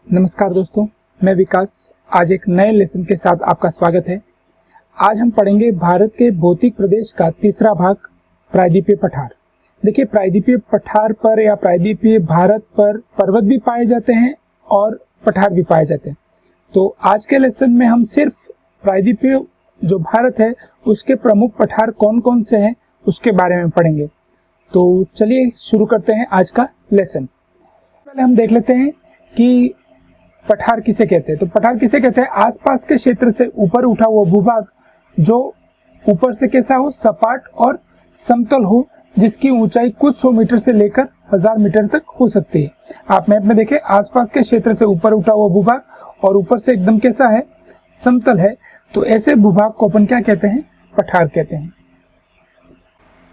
नमस्कार दोस्तों, मैं विकास आज एक नए लेसन के साथ आपका स्वागत है। आज हम पढ़ेंगे भारत के भौतिक प्रदेश का तीसरा भाग, प्रायद्वीपीय पठार। देखिए, प्रायद्वीपीय पठार पर या प्रायद्वीपीय भारत पर पर्वत भी पाए जाते हैं और पठार भी पाए जाते हैं। तो आज के लेसन में हम सिर्फ प्रायद्वीपीय जो भारत है उसके प्रमुख पठार कौन कौन से हैं उसके बारे में पढ़ेंगे। तो चलिए शुरू करते हैं आज का लेसन। पहले हम देख लेते हैं कि पठार किसे कहते हैं। तो पठार किसे कहते हैं? आसपास के क्षेत्र से ऊपर उठा हुआ भूभाग जो ऊपर से कैसा हो, सपाट और समतल हो, जिसकी ऊंचाई कुछ 100 मीटर से लेकर 1000 मीटर तक हो सकती है। आप मैप में देखें, आसपास के क्षेत्र से ऊपर उठा हुआ भूभाग और ऊपर से एकदम कैसा है, समतल है। तो ऐसे भूभाग को अपन क्या कहते हैं? पठार कहते हैं।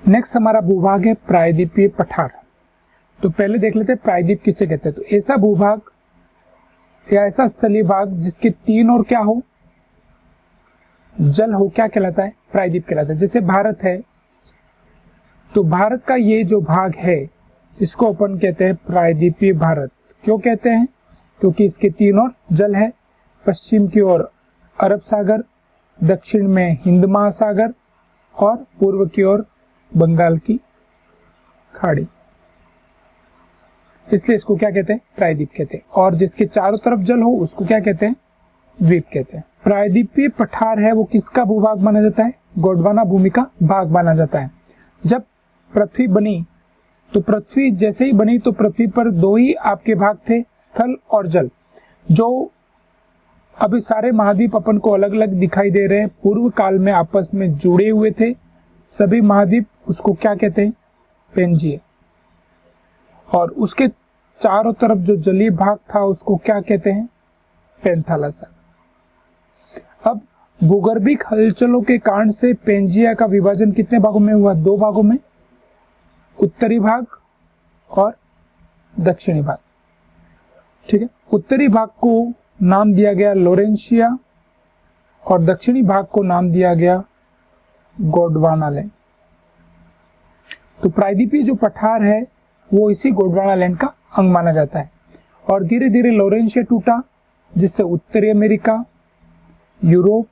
नेक्स्ट हमारा भूभाग है प्रायद्वीपीय पठार। तो पहले देख लेते हैं प्रायद्वीप किसे कहते हैं। तो ऐसा भूभाग या ऐसा स्थलीय भाग जिसके तीन ओर क्या हो, जल हो, क्या कहलाता है? प्रायद्वीप कहलाता है। जैसे भारत है, तो भारत का ये जो भाग है इसको अपन कहते हैं प्रायद्वीपीय भारत। क्यों कहते हैं? क्योंकि इसके तीन ओर जल है। पश्चिम की ओर अरब सागर, दक्षिण में हिंद महासागर और पूर्व की ओर बंगाल की खाड़ी, इसलिए इसको क्या कहते हैं? प्रायद्वीप कहते हैं। और जिसके चारों तरफ जल हो उसको क्या कहते हैं? द्वीप कहते हैं। प्रायद्वीपीय पठार है वो किसका भूभाग माना जाता है? गोंडवाना भूमि का भाग माना जाता है। जब पृथ्वी बनी, तो पृथ्वी जैसे ही बनी तो पृथ्वी पर दो ही आपके भाग थे, स्थल और जल। जो अभी सारे महाद्वीप अपन को अलग अलग दिखाई दे रहे हैं, पूर्व काल में आपस में जुड़े हुए थे सभी महाद्वीप, उसको क्या कहते हैं? पेंजिया। और उसके चारों तरफ जो जलीय भाग था उसको क्या कहते हैं? पैंथालसा। अब भूगर्भिक हलचलों के कारण से पेंजिया का विभाजन कितने भागों में हुआ? दो भागों में, उत्तरी भाग और दक्षिणी भाग। ठीक है, उत्तरी भाग को नाम दिया गया लोरेंशिया और दक्षिणी भाग को नाम दिया गया गोंडवाना लैंड। तो प्रायद्वीपीय जो पठार है वो इसी गोंडवाना लैंड का अंग माना जाता है। और धीरे धीरे लोरेंशिया टूटा, जिससे उत्तरी अमेरिका, यूरोप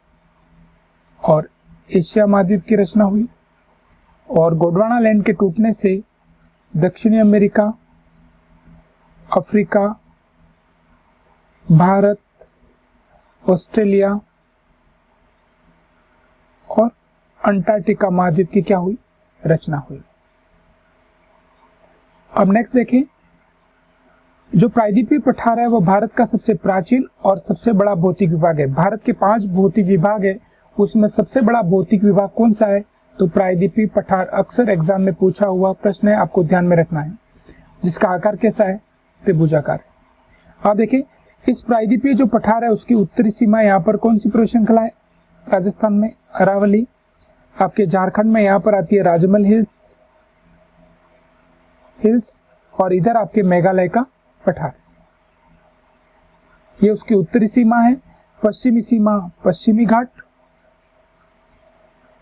और एशिया महाद्वीप की रचना हुई। और गोंडवाना लैंड के टूटने से दक्षिणी अमेरिका, अफ्रीका, भारत, ऑस्ट्रेलिया और अंटार्कटिका महाद्वीप की क्या हुई? रचना हुई। अब नेक्स्ट देखें, जो प्रायद्वीपीय पठार है वो भारत का सबसे प्राचीन और सबसे बड़ा भौतिक विभाग है। भारत के 5 भौतिक विभाग है, उसमें सबसे बड़ा भौतिक विभाग कौन सा है? तो प्रायद्वीपीय पठार। अक्सर एग्जाम में पूछा हुआ प्रश्न है, आपको ध्यान में रखना है। जिसका आकार कैसा है? त्रिभुजाकार है। आप देखिए, इस प्रायद्वीपीय जो पठार है उसकी उत्तरी सीमा यहाँ पर कौन सी पर्वत श्रृंखला है? राजस्थान में अरावली। आपके झारखंड में यहाँ पर आती है राजमल हिल्स और इधर आपके मेघालय का पठार। ये उसकी उत्तरी सीमा है। पश्चिमी सीमा पश्चिमी घाट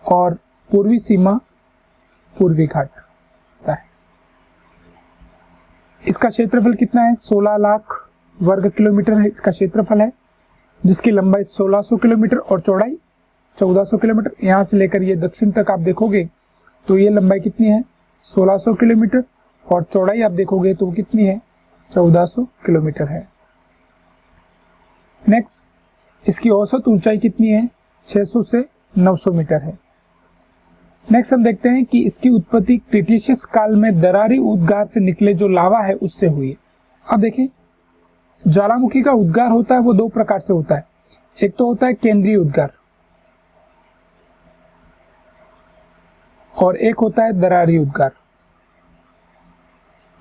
और पूर्वी सीमा पूर्वी घाट है। इसका क्षेत्रफल कितना है? 16 लाख वर्ग किलोमीटर है इसका क्षेत्रफल है, जिसकी लंबाई 1600 किलोमीटर और चौड़ाई 1400 किलोमीटर। यहाँ से लेकर ये दक्षिण तक आप देखोगे तो ये लंबाई कितनी है? 1600 किलोमीटर और चौड़ाई आप देखोगे तो कितनी है? 1400 किलोमीटर है। नेक्स्ट, इसकी औसत ऊंचाई कितनी है? 600 से 900 मीटर है। नेक्स्ट हम देखते हैं कि इसकी उत्पत्ति क्रिटेशियस काल में दरारी उद्गार से निकले जो लावा है उससे हुई है। अब देखें, ज्वालामुखी का उद्गार होता है वो दो प्रकार से होता है। एक तो होता है केंद्रीय उद्गार और एक होता है दरारी उद्गार।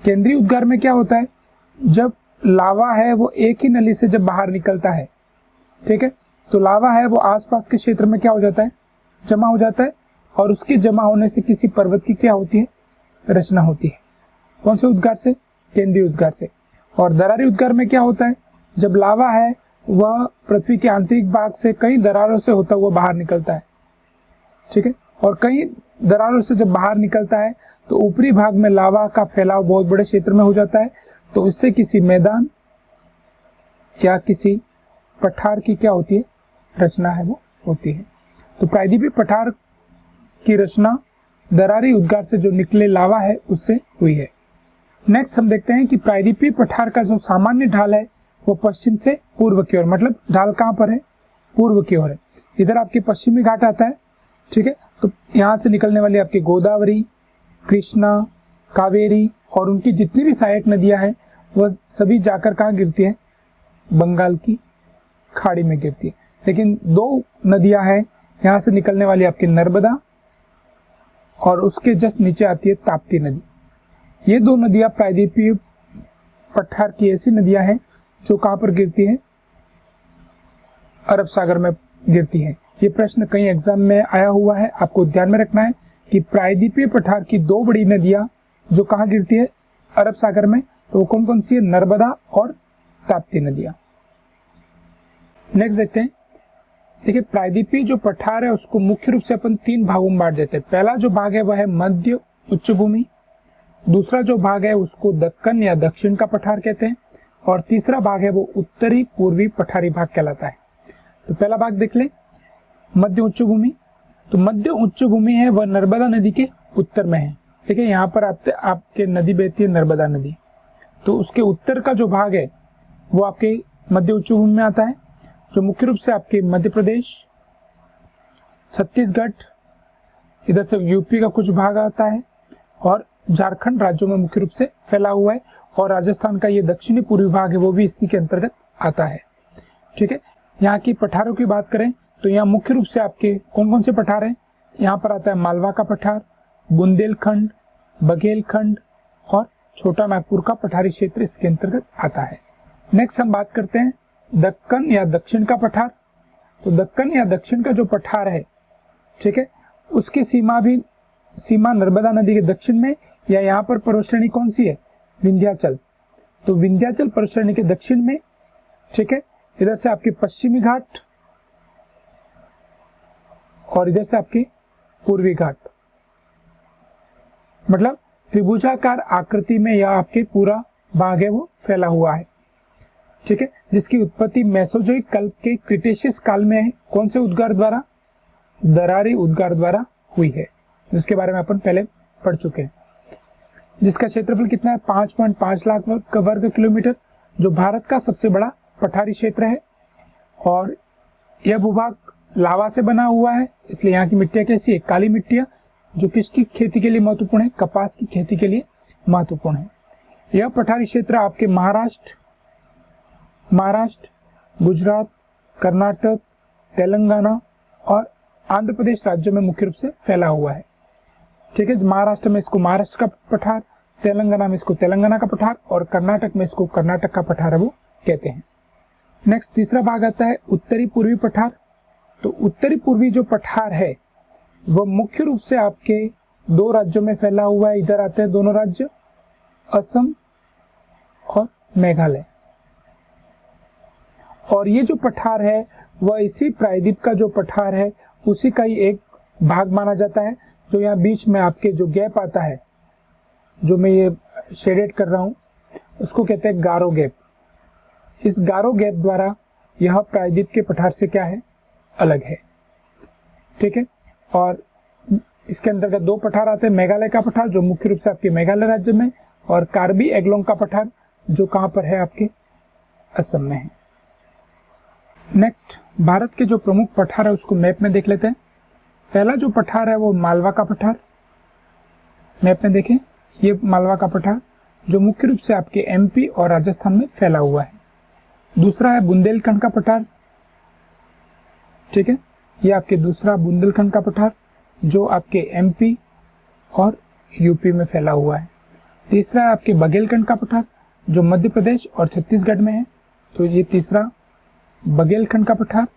केंद्रीय उद्गार में क्या होता है? जब लावा है वो एक ही नली से जब बाहर निकलता है, ठीक है, तो लावा है वो आसपास के क्षेत्र में क्या हो जाता है? जमा हो जाता है। और उसके जमा होने से किसी पर्वत की क्या होती है? रचना होती है। कौन से उद्गार से? केंद्रीय उद्गार से। और दरारी उद्गार में क्या होता है? जब लावा है वह पृथ्वी के आंतरिक भाग से कई दरारों से होता हुआ बाहर निकलता है, ठीक है, और कई दरारों से जब बाहर निकलता है तो ऊपरी भाग में लावा का फैलाव बहुत बड़े क्षेत्र में हो जाता है। तो इससे किसी मैदान या किसी पठार की क्या होती है, रचना है वो होती है। तो प्रायद्वीपीय पठार की रचना दरारी उद्गार से जो निकले लावा है उससे हुई है। नेक्स्ट हम देखते हैं कि प्रायद्वीपीय पठार का जो सामान्य ढाल है वो पश्चिम से पूर्व की ओर, मतलब ढाल कहाँ पर है, पूर्व की ओर है। इधर आपके पश्चिमी घाट आता है, ठीक है। तो यहाँ से निकलने वाली आपकी गोदावरी, कृष्णा, कावेरी और उनकी जितनी भी सहायक नदियाँ हैं वह सभी जाकर कहाँ गिरती है, बंगाल की खाड़ी में गिरती है। लेकिन दो नदियाँ हैं यहाँ से निकलने वाली आपकी नर्मदा और उसके जस्ट नीचे आती है ताप्ती नदी। ये दो नदियाँ प्रायद्वीपीय पठार की ऐसी नदियाँ हैं जो कहाँ पर गिरती हैं, अरब सागर में गिरती हैं। ये प्रश्न कई एग्जाम में आया हुआ है, आपको ध्यान में रखना है कि प्रायद्वीपीय पठार की दो बड़ी नदियाँ जो कहाँ गिरती है, अरब सागर में, तो वो कौन कौन सी है, नर्मदा और ताप्ती नदियाँ। नेक्स्ट देखते हैं, देखिए प्रायद्वीपीय जो पठार है उसको मुख्य रूप से अपन तीन भागों में बांट देते हैं। पहला जो भाग है वह है मध्य उच्च भूमि, दूसरा जो भाग है उसको दक्कन या दक्षिण का पठार कहते हैं, और तीसरा भाग है वो उत्तरी पूर्वी पठारी भाग कहलाता है। तो पहला भाग देख लें, मध्य उच्च भूमि। तो मध्य उच्च भूमि है वह नर्मदा नदी के उत्तर में है। देखिए यहाँ पर आपके नदी बहती है नर्मदा नदी, तो उसके उत्तर का जो भाग है वो आपके मध्य उच्च भूमि में आता है, जो मुख्य रूप से आपके मध्य प्रदेश, छत्तीसगढ़, इधर से यूपी का कुछ भाग आता है और झारखंड राज्यों में मुख्य रूप से फैला हुआ है, और राजस्थान का ये दक्षिणी पूर्वी भाग है वो भी इसी के अंतर्गत आता है, ठीक है। यहाँ की पठारों की बात करें तो यहाँ मुख्य रूप से आपके कौन कौन से पठार हैं, यहाँ पर आता है मालवा का पठार, बुंदेलखंड, बघेलखंड और छोटा नागपुर का पठारी क्षेत्र इसके अंतर्गत आता है। नेक्स्ट हम बात करते हैं दक्कन या दक्षिण का पठार। तो दक्कन या दक्षिण का जो पठार है, ठीक है, उसकी सीमा नर्मदा नदी के दक्षिण में, या यहाँ पर पर्वतश्रेणी कौन सी है, विंध्याचल। तो विंध्याचल पर्वतश्रेणी के दक्षिण में, ठीक है, इधर से आपके पश्चिमी घाट और इधर से आपके पूर्वी घाट, मतलब त्रिभुजाकार आकृति में यह आपके पूरा भाग है वो फैला हुआ है, ठीक है, जिसकी उत्पत्ति मेसोजोइक काल के क्रिटेशियस काल में है। कौन से उद्गार द्वारा, दरारी उद्गार द्वारा हुई है, जिसके बारे में अपन पहले पढ़ चुके हैं। जिसका क्षेत्रफल कितना है, 5.5 लाख वर्ग किलोमीटर, जो भारत का सबसे बड़ा पठारी क्षेत्र है। और यह भूभाग लावा से बना हुआ है, इसलिए यहाँ की मिट्टियाँ कैसी है, काली मिट्टियाँ, जो किसकी खेती के लिए महत्वपूर्ण है, कपास की खेती के लिए महत्वपूर्ण है। यह पठारी क्षेत्र आपके महाराष्ट्र, गुजरात, कर्नाटक, तेलंगाना और आंध्र प्रदेश राज्यों में मुख्य रूप से फैला हुआ है, ठीक है। महाराष्ट्र में इसको महाराष्ट्र का पठार, तेलंगाना में इसको तेलंगाना का पठार और कर्नाटक में इसको कर्नाटक का पठार है वो कहते हैं। नेक्स्ट तीसरा भाग आता है उत्तरी पूर्वी पठार। तो उत्तरी पूर्वी जो पठार है वह मुख्य रूप से आपके दो राज्यों में फैला हुआ है। इधर आते हैं दोनों राज्य, असम और मेघालय। और ये जो पठार है वह इसी प्रायद्वीप का जो पठार है उसी का ही एक भाग माना जाता है। जो यहाँ बीच में आपके जो गैप आता है, जो मैं ये शेडेड कर रहा हूँ, उसको कहते हैं गारो गैप। इस गारो गैप द्वारा यह प्रायद्वीप के पठार से क्या है, अलग है, ठीक है। और इसके अंतर्गत दो पठार आते हैं, मेघालय का पठार जो मुख्य रूप से आपके मेघालय राज्य में, और कार्बी एंगलोंग का पठार जो कहाँ पर है, आपके असम में है। नेक्स्ट भारत के जो प्रमुख पठार है उसको मैप में देख लेते हैं। पहला जो पठार है वो मालवा का पठार, मैप में देखें, ये मालवा का पठार जो मुख्य रूप से आपके एमपी और राजस्थान में फैला हुआ है। दूसरा है बुंदेलखंड का पठार, ठीक है, ये आपके दूसरा बुंदेलखंड का पठार जो आपके एमपी और यूपी में फैला हुआ है। तीसरा है आपके बघेलखंड का पठार जो मध्य प्रदेश और छत्तीसगढ़ में है, तो ये तीसरा बघेलखंड का पठार।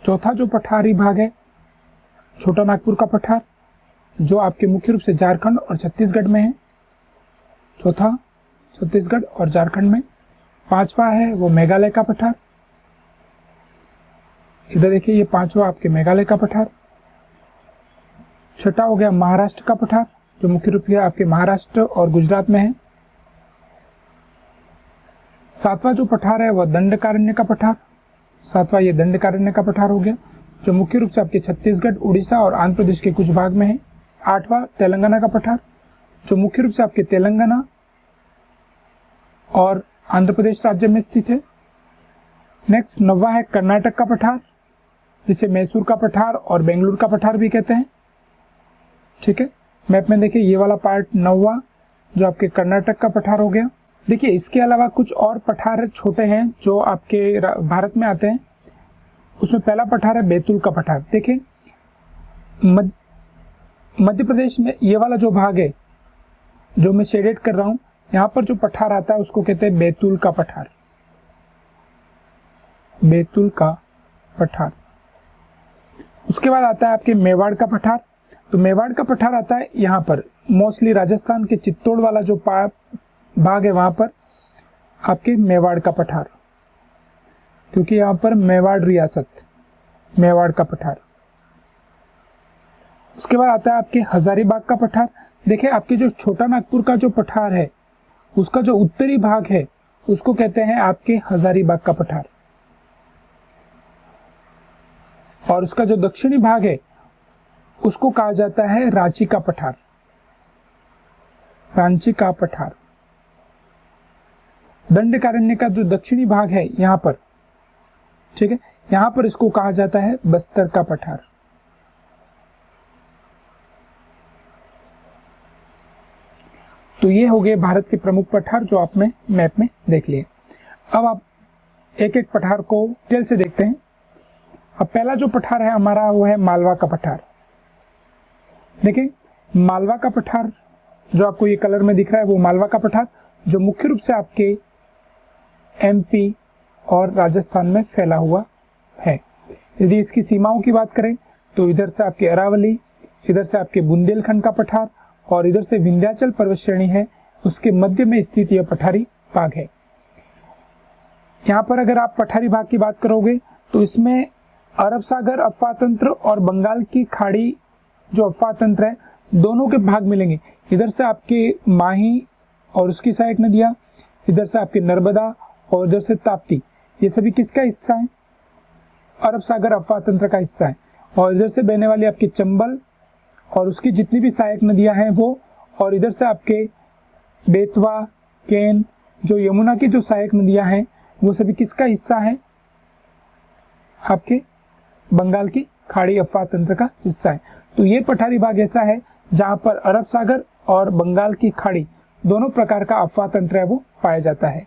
चौथा जो पठारी भाग है छोटा नागपुर का पठार जो आपके मुख्य रूप से झारखंड और छत्तीसगढ़ में है, चौथा छत्तीसगढ़ और झारखंड में। पांचवा है वो मेघालय का पठार, इधर देखिए ये पांचवा आपके मेघालय का पठार। छठा हो गया महाराष्ट्र का पठार जो मुख्य रूप से आपके महाराष्ट्र और गुजरात में है। सातवां जो पठार है वह दंडकारण्य का पठार, सातवां ये दंडकारण्य का पठार हो गया, जो मुख्य रूप से आपके छत्तीसगढ़, उड़ीसा और आंध्र प्रदेश के कुछ भाग में है। आठवां तेलंगाना का पठार, जो मुख्य रूप से आपके तेलंगाना और आंध्र प्रदेश राज्य में स्थित है। नेक्स्ट नौवां है कर्नाटक का पठार, जिसे मैसूर का पठार और बेंगलुरु का पठार भी कहते हैं। ठीक है, मैप में देखिए ये वाला पार्ट नौवां जो आपके कर्नाटक का पठार हो गया। देखिए इसके अलावा कुछ और पठार छोटे हैं जो आपके भारत में आते हैं। उसमें पहला पठार है बैतूल का पठार। देखिए मध्य प्रदेश में ये वाला जो भाग है जो मैं शेडेड कर रहा हूँ, यहाँ पर जो पठार आता है उसको कहते हैं बैतूल का पठार, बैतूल का पठार। उसके बाद आता है आपके मेवाड़ का पठार। तो मेवाड़ का पठार आता है यहाँ पर, मोस्टली राजस्थान के चित्तौड़ वाला जो भाग है वहाँ पर आपके मेवाड़ का पठार, क्योंकि यहाँ पर मेवाड़ रियासत, मेवाड़ का पठार। उसके बाद आता है आपके हजारीबाग का पठार। देखिए आपके जो छोटा नागपुर का जो पठार है उसका जो उत्तरी भाग है उसको कहते हैं आपके हजारीबाग का पठार, और उसका जो दक्षिणी भाग है उसको कहा जाता है रांची का पठार, रांची का पठार। दंडकारण्य का जो दक्षिणी भाग है यहाँ पर, ठीक है, यहाँ पर इसको कहा जाता है बस्तर का पठार। तो ये हो गए भारत के प्रमुख पठार जो आपने मैप में देख लिए। अब आप एक एक पठार को डिटेल से देखते हैं। अब पहला जो पठार है हमारा वो है मालवा का पठार। देखिए मालवा का पठार जो आपको ये कलर में दिख रहा है वो मालवा का पठार, जो मुख्य रूप से आपके एमपी और राजस्थान में फैला हुआ है। यदि इसकी सीमाओं की बात करें तो इधर से आपके अरावली, इधर से आपके बुंदेलखंड का पठार और इधर से विंध्याचल पर्वत श्रेणी है, उसके मध्य में स्थित यह पठारी भाग है। यहाँ पर अगर आप पठारी भाग की बात करोगे तो इसमें अरब सागर अफवाह तंत्र और बंगाल की खाड़ी जो अफवाह तंत्र है दोनों के भाग मिलेंगे। इधर से आपके माही और उसकी सहायक नदियाँ, इधर से आपके नर्मदा और इधर से ताप्ती, ये सभी किसका हिस्सा है? अरब सागर अफवाह तंत्र का हिस्सा है। और इधर से बहने वाली आपकी चंबल और उसकी जितनी भी सहायक नदियां हैं वो, और इधर से आपके बेतवा, केन, जो यमुना की जो सहायक नदियां हैं वो सभी किसका हिस्सा है? आपके बंगाल की खाड़ी अफवाह तंत्र का हिस्सा है। तो ये पठारी भाग ऐसा है जहां पर अरब सागर और बंगाल की खाड़ी दोनों प्रकार का अफवाह तंत्र है वो पाया जाता है।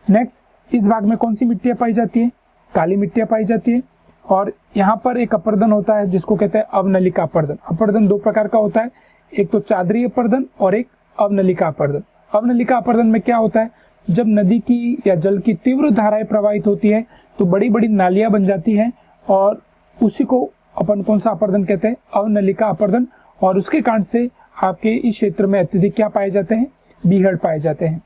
नेक्स्ट, इस भाग में कौन सी मिट्टियां पाई जाती है? काली मिट्टियां पाई जाती है। और यहाँ पर एक अपर्दन होता है जिसको कहते हैं अवनलिका अपर्दन। अपर्दन दो प्रकार का होता है, एक तो चादरी अपर्दन और एक अवनलिका अपर्दन। अवनलिका अपर्दन में क्या होता है, जब नदी की या जल की तीव्र धाराएं प्रवाहित होती है तो बड़ी बड़ी नालियां बन जाती हैं, और उसी को अपन कौन सा अपर्दन कहते हैं? अवनलिका अपर्दन। और उसके कारण से आपके इस क्षेत्र में अत्यधिक क्या पाए जाते हैं? बीहड़ पाए जाते हैं,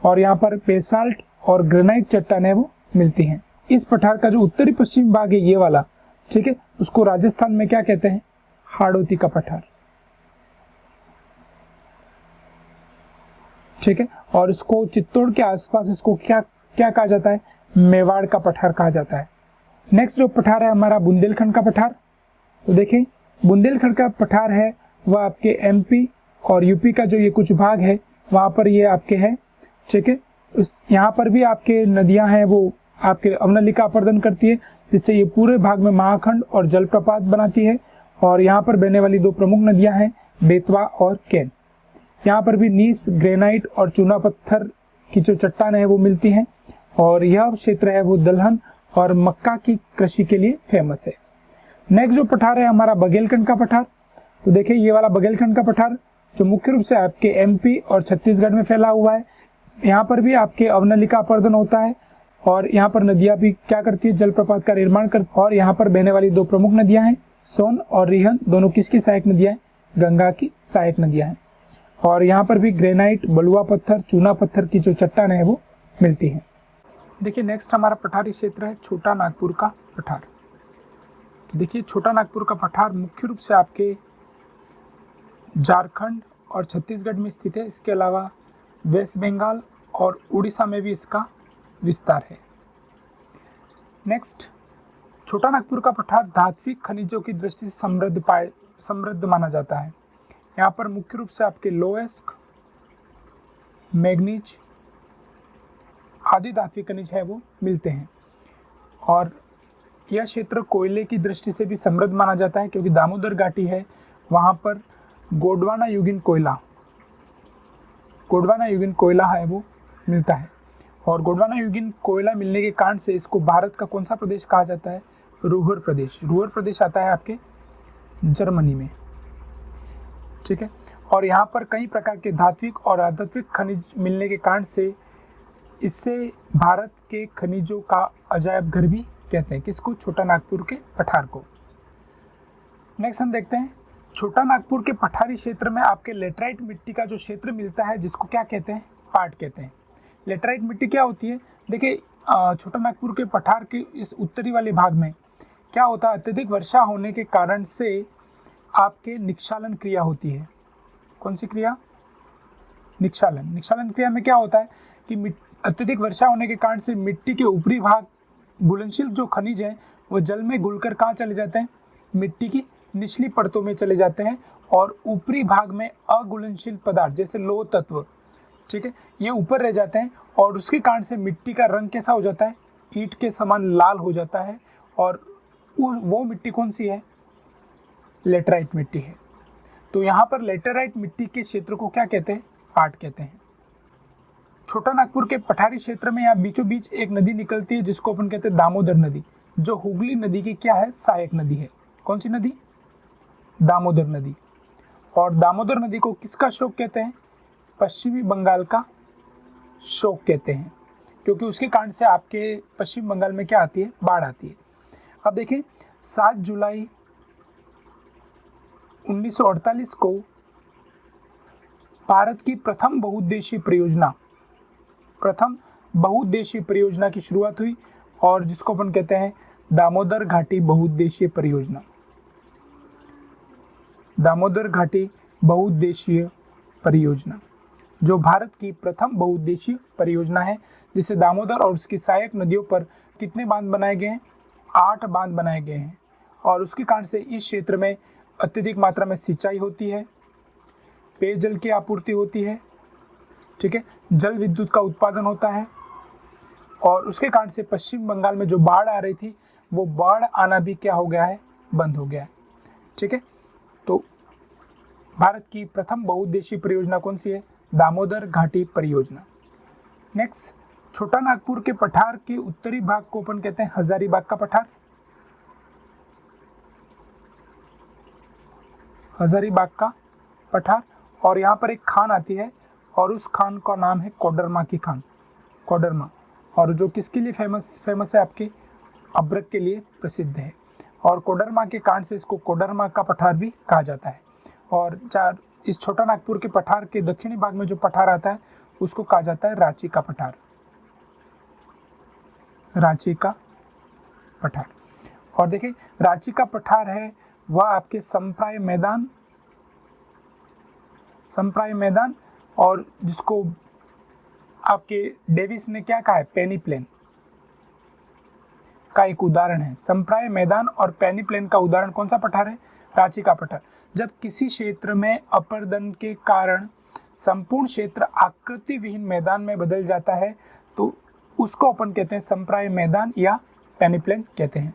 और यहाँ पर बेसाल्ट और ग्रेनाइट चट्टानें वो मिलती हैं। इस पठार का जो उत्तरी पश्चिमी भाग है ये वाला, ठीक है, उसको राजस्थान में क्या कहते हैं? हाड़ौती का पठार, ठीक है। और इसको चित्तौड़ के आसपास इसको क्या क्या कहा जाता है? मेवाड़ का पठार कहा जाता है। नेक्स्ट जो पठार है हमारा बुंदेलखंड का पठार। तो देखिए बुंदेलखंड का पठार है वह आपके एमपी और यूपी का जो ये कुछ भाग है वहाँ पर ये आपके है, ठीक है। यहाँ पर भी आपके नदियाँ हैं वो आपके अवनलिका अपर्दन करती है, जिससे ये पूरे भाग में महाखंड और जलप्रपात बनाती है। और यहाँ पर बहने वाली दो प्रमुख नदियाँ हैं बेतवा और केन। यहाँ पर भी नीस, ग्रेनाइट और चूना पत्थर की जो चट्टानें हैं वो मिलती हैं, और यह क्षेत्र है वो दलहन और मक्का की कृषि के लिए फेमस है। नेक्स्ट जो पठार है हमारा बघेलखंड का पठार। तो देखिए ये वाला बघेलखंड का पठार जो मुख्य रूप से आपके एमपी और छत्तीसगढ़ में फैला हुआ है। यहाँ पर भी आपके अवनलिका अपर्दन होता है, और यहाँ पर नदियाँ भी क्या करती है? जलप्रपात का निर्माण करती है। और यहाँ पर बहने वाली दो प्रमुख नदियाँ हैं सोन और रिहन, दोनों किसकी सहायक नदियाँ हैं? गंगा की सहायक नदियाँ हैं। और यहाँ पर भी ग्रेनाइट, बलुआ पत्थर, चूना पत्थर की जो चट्टानें हैं वो मिलती हैं। देखिए नेक्स्ट हमारा पठारी क्षेत्र है छोटा नागपुर का पठार। देखिए छोटा नागपुर का पठार मुख्य रूप से आपके झारखंड और छत्तीसगढ़ में स्थित है। इसके अलावा वेस्ट बंगाल और उड़ीसा में भी इसका विस्तार है। नेक्स्ट, छोटा नागपुर का पठार धात्विक खनिजों की दृष्टि से समृद्ध माना जाता है। यहाँ पर मुख्य रूप से आपके लोएस्क, मैग्नीज आदि धात्विक खनिज है वो मिलते हैं। और यह क्षेत्र कोयले की दृष्टि से भी समृद्ध माना जाता है, क्योंकि दामोदर घाटी है, वहाँ पर गोंडवाना युगीन कोयला है वो मिलता है। और गोंडवाना युगीन कोयला मिलने के कारण से इसको भारत का कौन सा प्रदेश कहा जाता है? रूहर प्रदेश। रूहर प्रदेश आता है आपके जर्मनी में, ठीक है। और यहाँ पर कई प्रकार के धात्विक और अधात्विक खनिज मिलने के कारण से इससे भारत के खनिजों का अजायब घर भी कहते हैं। किसको? छोटा नागपुर के पठार को। नेक्स्ट हम देखते हैं, छोटा नागपुर के पठारी क्षेत्र में आपके लेटराइट मिट्टी का जो क्षेत्र मिलता है, जिसको क्या कहते हैं? पाट कहते हैं। लेटराइट मिट्टी क्या होती है? देखिए, छोटा नागपुर के पठार के इस उत्तरी वाले भाग में क्या होता है, अत्यधिक वर्षा होने के कारण से आपके निक्षालन क्रिया होती है। कौन सी क्रिया? निक्षालन। निक्षालन क्रिया में क्या होता है कि अत्यधिक वर्षा होने के कारण से मिट्टी के ऊपरी भाग घुलनशील जो खनिज हैं वो जल में घुलकर कहाँ चले जाते हैं? मिट्टी की निचली परतों में चले जाते हैं, और ऊपरी भाग में अघुलनशील पदार्थ जैसे लोह तत्व, ठीक है, ये ऊपर रह जाते हैं, और उसके कारण से मिट्टी का रंग कैसा हो जाता है? ईंट के समान लाल हो जाता है। और वो मिट्टी कौन सी है? लेटराइट मिट्टी है। तो यहाँ पर लेटराइट मिट्टी के क्षेत्र को क्या कहते हैं? पाट कहते हैं। छोटा नागपुर के पठारी क्षेत्र में यहाँ बीचों बीच एक नदी निकलती है, जिसको अपन कहते हैं दामोदर नदी, जो हुगली नदी की क्या है? सहायक नदी है। कौन सी नदी? दामोदर नदी। और दामोदर नदी को किसका शोक कहते हैं? पश्चिमी बंगाल का शोक कहते हैं, क्योंकि उसके कारण से आपके पश्चिम बंगाल में क्या आती है? बाढ़ आती है। अब देखें, 7 जुलाई 1948 को भारत की प्रथम बहुउद्देशीय परियोजना की शुरुआत हुई, और जिसको अपन कहते हैं दामोदर घाटी बहुउद्देशीय परियोजना। दामोदर घाटी बहुउद्देशीय परियोजना जो भारत की प्रथम बहुउद्देशीय परियोजना है, जिसे दामोदर और उसकी सहायक नदियों पर कितने बांध बनाए गए हैं? 8 बांध बनाए गए हैं। और उसके कारण से इस क्षेत्र में अत्यधिक मात्रा में सिंचाई होती है, पेयजल की आपूर्ति होती है, ठीक है, जल विद्युत का उत्पादन होता है। और उसके कारण से पश्चिम बंगाल में जो बाढ़ आ रही थी, वो बाढ़ आना भी क्या हो गया है? बंद हो गया है, ठीक है। तो भारत की प्रथम बहुउद्देशीय परियोजना कौन सी है? दामोदर घाटी परियोजना। नेक्स्ट, छोटा नागपुर के पठार के उत्तरी भाग को अपन कहते हैं हजारीबाग का पठार। हजारीबाग का पठार। और यहाँ पर एक खान आती है, और उस खान का नाम है कोडरमा की खान, कोडरमा। और जो किसके लिए फेमस है? आपके अब्रक के लिए प्रसिद्ध है। और कोडरमा के कारण से इसको कोडरमा का पठार भी कहा जाता है। और इस छोटा नागपुर के पठार के दक्षिणी भाग में जो पठार आता है, उसको कहा जाता है रांची का पठार। रांची का पठार। और देखिए, रांची का पठार है वह आपके संप्राय मैदान, और जिसको आपके डेविस ने क्या कहा है? पेनी प्लेन का एक उदाहरण है। संप्राय मैदान और पेनी प्लेन का उदाहरण कौन सा पठार है? रांची का पठार। जब किसी क्षेत्र में अपर्दन के कारण संपूर्ण क्षेत्र आकृति विहीन मैदान में बदल जाता है, तो उसको अपन कहते हैं संप्राय मैदान या पेनी प्लेन कहते हैं।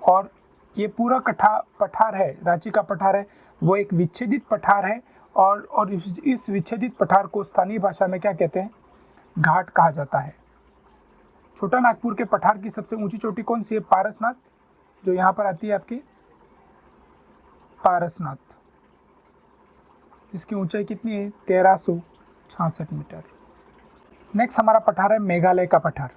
और ये पूरा पठार है, रांची का पठार है, वो एक विच्छेदित पठार है। और इस विच्छेदित पठार को स्थानीय भाषा में क्या कहते हैं? घाट कहा जाता है। छोटा नागपुर के पठार की सबसे ऊंची चोटी कौन सी है? पारसनाथ, जो यहाँ पर आती है आपकी पारसनाथ, जिसकी ऊंचाई कितनी है? 1366 मीटर। नेक्स्ट हमारा पठार है मेघालय का पठार।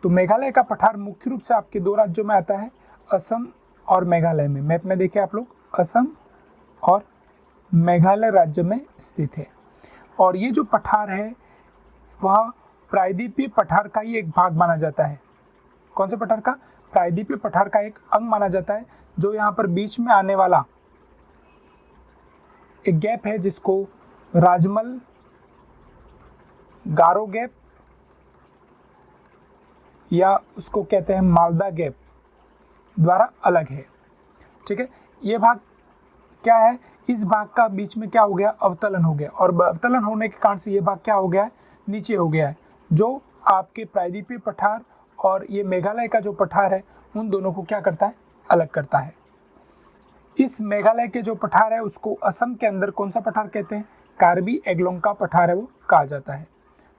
तो मेघालय का पठार मुख्य रूप से आपके 2 राज्यों में आता है, असम और मेघालय में। मैप में देखिए आप लोग, असम और मेघालय राज्य में स्थित है। और ये जो पठार है वह प्रायद्वीपीय पठार का ही एक भाग माना जाता है। कौन से पठार का? प्रायद्वीपीय पठार का एक अंग माना जाता है, जो यहाँ पर बीच में आने वाला एक गैप है, जिसको राजमल, गारो गैप या उसको कहते हैं मालदा गैप द्वारा अलग है। ठीक है, ये भाग क्या है, इस भाग का बीच में क्या हो गया, अवतलन हो गया, और अवतलन होने के कारण से ये भाग क्या हो गया है, नीचे हो गया है, जो आपके प्रायद्वीपीय पठार और ये मेघालय का जो पठार है उन दोनों को क्या करता है, अलग करता है। इस मेघालय के जो पठार है उसको असम के अंदर कौन सा पठार कहते हैं, कार्बी एंगलोंग का पठार है वो कहा जाता है।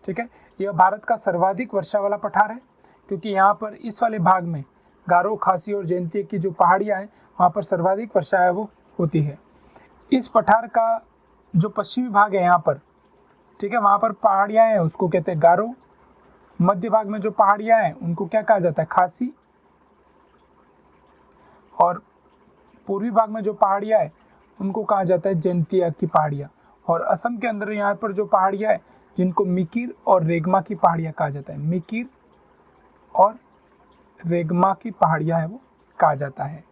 ठीक है, यह भारत का सर्वाधिक वर्षा वाला पठार है, क्योंकि यहाँ पर इस वाले भाग में गारो, खासी और जयंती की जो पहाड़ियाँ हैं वहाँ पर सर्वाधिक वर्षा है वो होती है। इस पठार का जो पश्चिमी भाग है यहाँ पर, ठीक है, वहाँ पर पहाड़ियाँ हैं उसको कहते हैं गारो, मध्य भाग में जो पहाड़ियाँ हैं उनको क्या कहा जाता है, खासी, और पूर्वी भाग में जो पहाड़ियाँ है उनको कहा जाता है जयंतिया की पहाड़ियाँ। और असम के अंदर यहाँ पर जो पहाड़ियाँ है जिनको मिकिर और रेगमा की पहाड़ियाँ कहा जाता है, मिकिर और रेगमा की पहाड़ियाँ है वो कहा जाता है।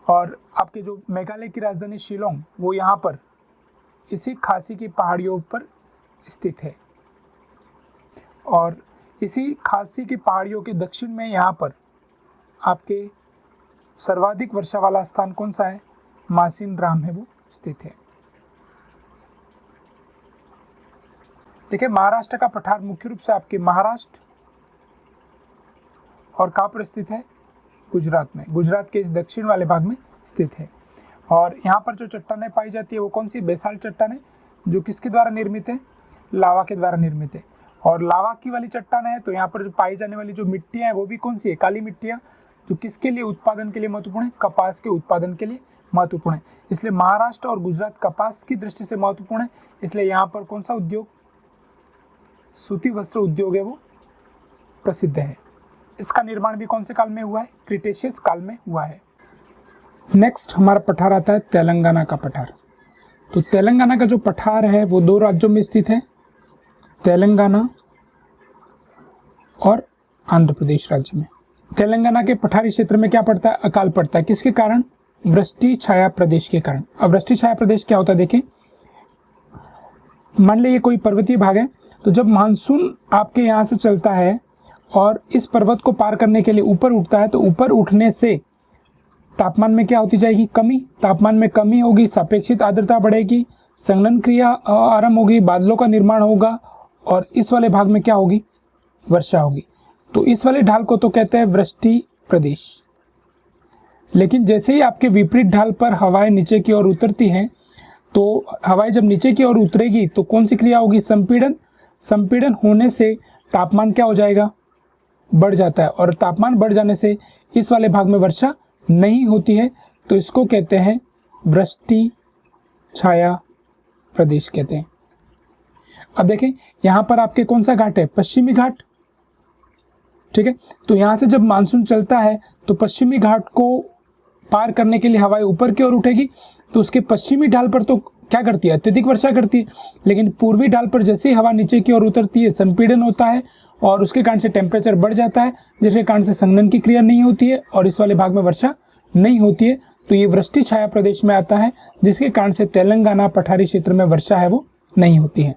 और आपके जो मेघालय की राजधानी शिलोंग वो यहाँ पर इसी खासी की पहाड़ियों पर स्थित है, और इसी खासी की पहाड़ियों के दक्षिण में यहाँ पर आपके सर्वाधिक वर्षा वाला स्थान कौन सा है, मासिन राम है वो स्थित है। देखिए, महाराष्ट्र का पठार मुख्य रूप से आपके महाराष्ट्र और कहाँ पर स्थित है, गुजरात में, गुजरात के इस दक्षिण वाले भाग में स्थित है। और यहाँ पर जो चट्टानें पाई जाती है वो कौन सी, बेसाल्ट चट्टानें, जो किसके द्वारा निर्मित है, लावा के द्वारा निर्मित है। और लावा की वाली चट्टानें है तो यहाँ पर जो पाई जाने वाली जो मिट्टियाँ हैं वो भी कौन सी है, काली मिट्टियाँ, जो किसके लिए उत्पादन के लिए महत्वपूर्ण है, कपास के उत्पादन के लिए महत्वपूर्ण है। इसलिए महाराष्ट्र और गुजरात कपास की दृष्टि से महत्वपूर्ण है, इसलिए यहाँ पर कौन सा उद्योग, सूती वस्त्र उद्योग है वो प्रसिद्ध है। इसका निर्माण भी कौन से काल में हुआ है, क्रिटेशियस काल में हुआ है। नेक्स्ट हमारा पठार आता है तेलंगाना का पठार। तो तेलंगाना का जो पठार है वो दो राज्यों में स्थित है, तेलंगाना और आंध्र प्रदेश राज्य में। तेलंगाना के पठारी क्षेत्र में क्या पड़ता है, अकाल पड़ता है, किसके कारण, वृष्टि छाया प्रदेश के कारण। अब वृष्टि छाया प्रदेश क्या होता है, देखें, मान लीजिए कोई पर्वतीय भाग है, तो जब मानसून आपके यहाँ से चलता है और इस पर्वत को पार करने के लिए ऊपर उठता है, तो ऊपर उठने से तापमान में क्या होती जाएगी, कमी, तापमान में कमी होगी, सापेक्षिक आर्द्रता बढ़ेगी, संघनन क्रिया आरंभ होगी, बादलों का निर्माण होगा, और इस वाले भाग में क्या होगी, वर्षा होगी। तो इस वाले ढाल को तो कहते हैं वृष्टि प्रदेश। लेकिन जैसे ही आपके विपरीत ढाल पर हवाएं नीचे की ओर उतरती हैं, तो हवाएं जब नीचे की ओर उतरेगी तो कौन सी क्रिया होगी, संपीड़न। संपीड़न होने से तापमान क्या हो जाएगा, बढ़ जाता है, और तापमान बढ़ जाने से इस वाले भाग में वर्षा नहीं होती है, तो इसको कहते हैं वृष्टि छाया प्रदेश कहते हैं। अब देखें, यहाँ पर आपके कौन सा घाट है, पश्चिमी घाट, ठीक है। तो यहाँ से जब मानसून चलता है तो पश्चिमी घाट को पार करने के लिए हवाएं ऊपर की ओर उठेगी, तो उसके पश्चिमी ढाल पर तो क्या करती है, अत्यधिक वर्षा करती है। लेकिन पूर्वी ढाल पर जैसे ही हवा नीचे की ओर उतरती है, संपीड़न होता है, और उसके कारण से टेम्परेचर बढ़ जाता है, जिसके कारण से संघनन की क्रिया नहीं होती है और इस वाले भाग में वर्षा नहीं होती है। तो ये वृष्टि छाया प्रदेश में आता है, जिसके कारण से तेलंगाना पठारी क्षेत्र में वर्षा है वो नहीं होती है।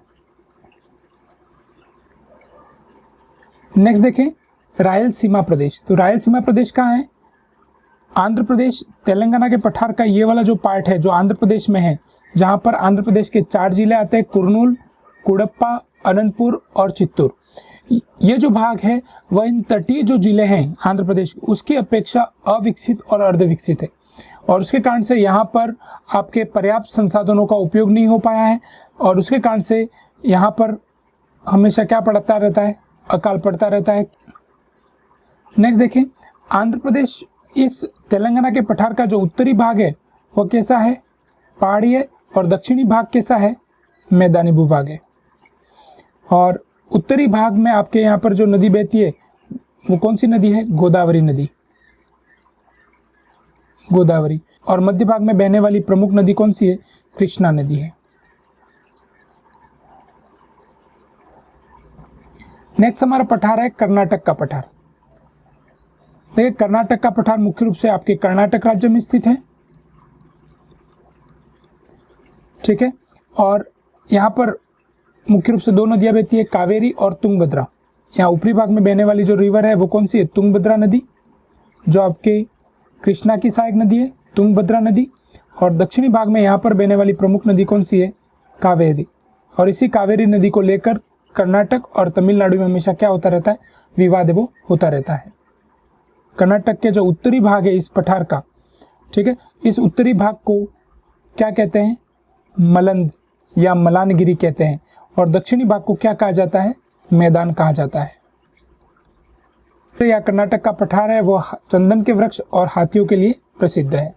नेक्स्ट देखें, रायलसीमा प्रदेश। तो रायलसीमा प्रदेश कहाँ है, आंध्र प्रदेश। तेलंगाना के पठार का ये वाला जो पार्ट है जो आंध्र प्रदेश में है, जहाँ पर आंध्र प्रदेश के 4 जिले आते हैं, कुर्नूल, कुडप्पा, अनंतपुर और चित्तूर। ये जो भाग है वह इन तटीय जो जिले हैं आंध्र प्रदेश उसकी अपेक्षा अविकसित और अर्धविकसित है, और उसके कारण से यहाँ पर आपके पर्याप्त संसाधनों का उपयोग नहीं हो पाया है, और उसके कारण से यहाँ पर हमेशा क्या पड़ता रहता है, अकाल पड़ता रहता है। नेक्स्ट देखें, आंध्र प्रदेश इस तेलंगाना के पठार का जो उत्तरी भाग है वह कैसा है, पहाड़ी है, और दक्षिणी भाग कैसा है, मैदानी भूभाग है। और उत्तरी भाग में आपके यहाँ पर जो नदी बहती है वो कौन सी नदी है, गोदावरी नदी, गोदावरी। और मध्य भाग में बहने वाली प्रमुख नदी कौन सी है, कृष्णा नदी है। नेक्स्ट हमारा पठार है कर्नाटक का पठार। देखिए, कर्नाटक का पठार मुख्य रूप से आपके कर्नाटक राज्य में स्थित है, ठीक है। और यहाँ पर मुख्य रूप से 2 नदियां बहती है, कावेरी और तुंगभद्रा। यहाँ ऊपरी भाग में बहने वाली जो रिवर है वो कौन सी है, तुंगभद्रा नदी, जो आपके कृष्णा की सहायक नदी है तुंगभद्रा नदी। और दक्षिणी भाग में यहाँ पर बहने वाली प्रमुख नदी कौन सी है, कावेरी। और इसी कावेरी नदी को लेकर कर्नाटक और तमिलनाडु में हमेशा क्या होता रहता है, विवाद वो होता रहता है। कर्नाटक के जो उत्तरी भाग है इस पठार का, ठीक है, इस उत्तरी भाग को क्या कहते हैं, मलंद या मलानगिरी कहते हैं। और दक्षिणी भाग को क्या कहा जाता है, मैदान कहा जाता है। या कर्नाटक का पठार है वो चंदन के वृक्ष और हाथियों के लिए प्रसिद्ध है।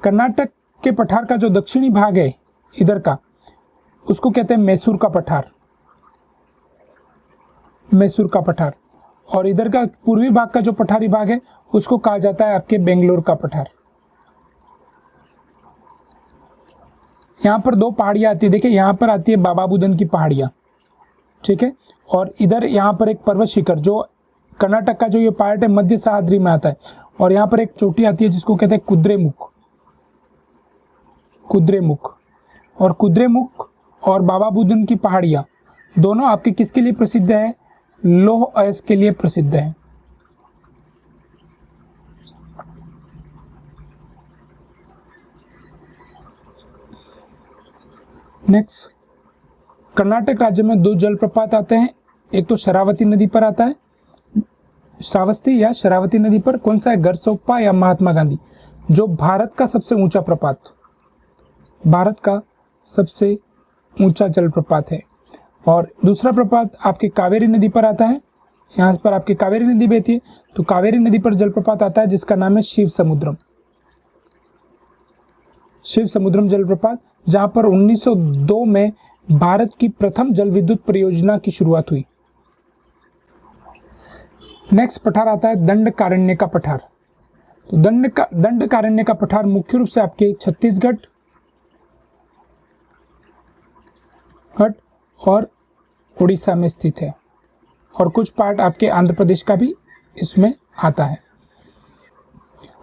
कर्नाटक के पठार का जो दक्षिणी भाग है इधर का, उसको कहते हैं मैसूर का पठार, मैसूर का पठार। और इधर का पूर्वी भाग का जो पठारी भाग है उसको कहा जाता है आपके बेंगलोर का पठार। यहाँ पर दो पहाड़ियाँ आती है, देखिए यहाँ पर आती है बाबा बुदन की पहाड़ियाँ, ठीक है, और इधर यहाँ पर एक पर्वत शिखर, जो कर्नाटक का जो ये पार्ट है मध्य सह्याद्री में आता है। और यहाँ पर एक चोटी आती है जिसको कहते हैं कुद्रेमुख, कुद्रेमुख। और कुद्रेमुख और बाबा बुदन की पहाड़ियाँ दोनों आपके किसके लिए प्रसिद्ध है, लौह अयस्क के लिए प्रसिद्ध है। नेक्स्ट, कर्नाटक राज्य में दो जलप्रपात आते हैं, एक तो शरावती नदी पर आता है, श्रावस्ती या शरावती नदी पर, कौन सा है, गरसोप्पा या महात्मा गांधी, जो भारत का सबसे ऊंचा प्रपात, भारत का सबसे ऊंचा जलप्रपात है। और दूसरा प्रपात आपके कावेरी नदी पर आता है, यहाँ पर आपकी कावेरी नदी बहती है, तो कावेरी नदी पर जलप्रपात आता है जिसका नाम है शिव समुद्रम, शिव समुद्रम जलप्रपात, जहां पर 1902 में भारत की प्रथम जल विद्युत परियोजना की शुरुआत हुई। नेक्स्ट पठार आता है दंडकारण्य का पठार। तो दंडकारण्य का पठार मुख्य रूप से आपके छत्तीसगढ़ और उड़ीसा में स्थित है, और कुछ पार्ट आपके आंध्र प्रदेश का भी इसमें आता है।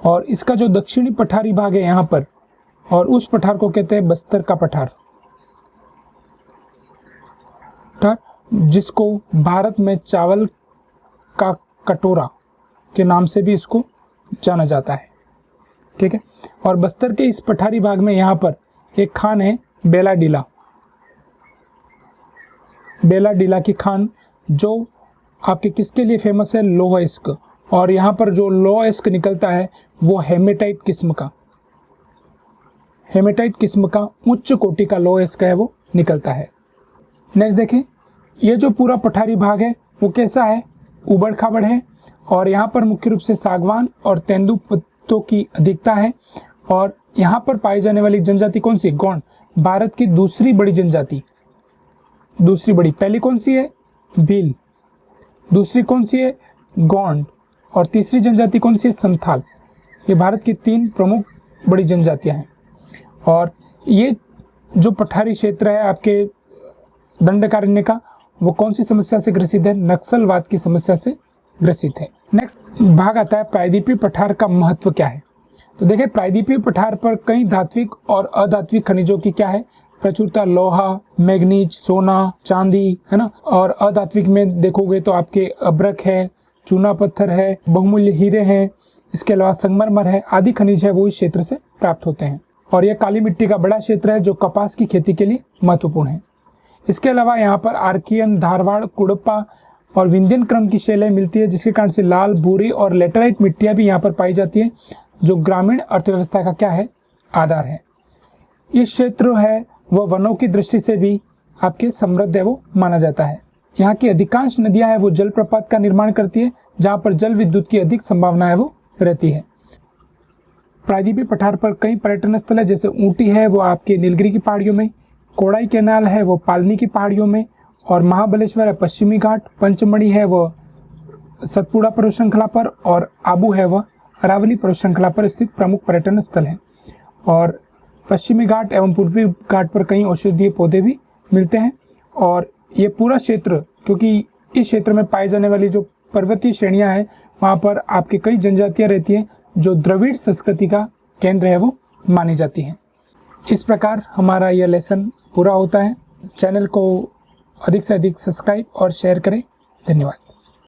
और इसका जो दक्षिणी पठारी भाग है यहाँ पर, और उस पठार को कहते हैं बस्तर का पठार, जिसको भारत में चावल का कटोरा के नाम से भी इसको जाना जाता है, ठीक है। और बस्तर के इस पठारी भाग में यहाँ पर एक खान है बेलाडीला, बेलाडीला की खान, जो आपके किसके लिए फेमस है, लौह अयस्क। और यहाँ पर जो लौह अयस्क निकलता है वो हेमेटाइट किस्म का, हेमेटाइट किस्म का उच्च कोटि का लौह अयस्क है वो निकलता है। नेक्स्ट देखें, ये जो पूरा पठारी भाग है वो कैसा है, उबड़ खाबड़ है, और यहाँ पर मुख्य रूप से सागवान और तेंदुपत्तों की अधिकता है। और यहाँ पर पाई जाने वाली जनजाति कौन सी, गौंड, भारत की दूसरी बड़ी जनजाति, दूसरी बड़ी, पहली कौन सी है, भील, दूसरी कौन सी है, गौंड, और तीसरी जनजाति कौन सी है, संथाल। ये भारत की तीन प्रमुख बड़ी जनजातियां हैं। और ये जो पठारी क्षेत्र है आपके दंडकारण्य का, वो कौन सी समस्या से ग्रसित है, नक्सलवाद की समस्या से ग्रसित है। नेक्स्ट भाग आता है प्रायद्वीपीय पठार का महत्व क्या है। तो देखिए, प्रायद्वीपीय पठार पर कई धात्विक और अधात्विक खनिजों की क्या है, प्रचुरता, लोहा, मैग्नीज, सोना, चांदी, है ना। और अधात्विक में देखोगे तो आपके अब्रक है, चूना पत्थर है, बहुमूल्य हीरे हैं, इसके अलावा संगमरमर है, आदि खनिज है वो इस क्षेत्र से प्राप्त होते हैं। और यह काली मिट्टी का बड़ा क्षेत्र है जो कपास की खेती के लिए महत्वपूर्ण है। इसके अलावा यहाँ पर आर्कियन, धारवाड़, कुड़प्पा और विंध्यन क्रम की शैलें मिलती है, जिसके कारण से लाल, भूरी और लेटराइट मिट्टियाँ भी यहाँ पर पाई जाती है, जो ग्रामीण अर्थव्यवस्था का क्या है, आधार है। इस क्षेत्र है वह वनों की दृष्टि से भी आपके समृद्ध है वो माना जाता है। यहाँ की अधिकांश नदियां है वो जलप्रपात का निर्माण करती है, जहाँ पर जल विद्युत की अधिक संभावना है वो रहती है। प्रायद्वीपीय पठार पर कई पर्यटन स्थल है, जैसे ऊटी है वो आपके नीलगिरी की पहाड़ियों में, कोड़ाई कैनाल है वो पालनी की पहाड़ियों में, और महाबलेश्वर है पश्चिमी घाट, पंचमढ़ी है वह सतपुड़ा पर्वत श्रृंखला पर, और आबू है वह अरावली पर्वत श्रृंखला पर स्थित प्रमुख पर्यटन स्थल है। और पश्चिमी घाट एवं पूर्वी घाट पर कई औषधीय पौधे भी मिलते हैं। और ये पूरा क्षेत्र, क्योंकि इस क्षेत्र में पाई जाने वाली जो पर्वतीय श्रेणियां हैं वहाँ पर आपकी कई जनजातियां रहती हैं, जो द्रविड़ संस्कृति का केंद्र है वो मानी जाती हैं। इस प्रकार हमारा यह लेसन पूरा होता है। चैनल को अधिक से अधिक सब्सक्राइब और शेयर करें। धन्यवाद।